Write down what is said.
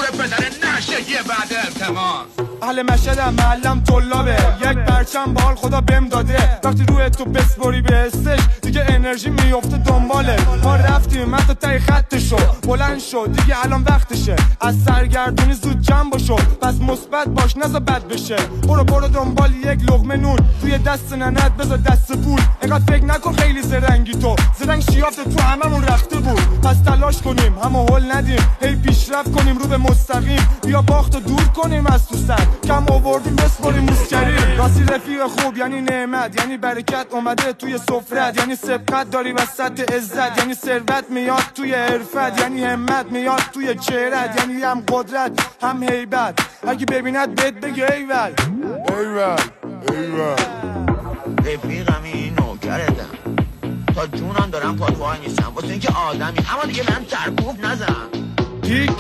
جور پدر نشگی بعد التماس. اهل مشهدم معلم طلابه، یک پرچم بال خدا بهم داده، وقتی روی تو بسپری به استش دیگه انرژی میفته دنباله. ما رفتیم من تا تای خطشو بلند شد دیگه الان وقتشه، از سرگردونی زود جمع باشو، پس مثبت باش نذار بد بشه. برو دنبال یک لقمه نون، توی دست ننت بذار دست پول، اینقدر فکر نکن خیلی زرنگی تو، زرنگ شیافت تو هممون رفته بود. پس تلاش کنیم همو هول ندیم، هی پیشرفت کنیم رو به مستقیم، بیا باختو دور کنیم از تو سر، کم آوردیم بسپاریم موسکری. راستی رفیق خوب یعنی نعمت، یعنی برکت اومده توی سفرت، یعنی سبقت داری وسط عزت، یعنی ثروت میاد توی عرفت، یعنی همت میاد توی چهرت، یعنی هم قدرت هم هیبت، اگه ببیند بهت بگه ایول ایول ایول. رفیقم این نوکرتم، تا جونم دارم پات وای میستم واسه اینکه آدمی، اما دیگه من سرکوب نزن. پیک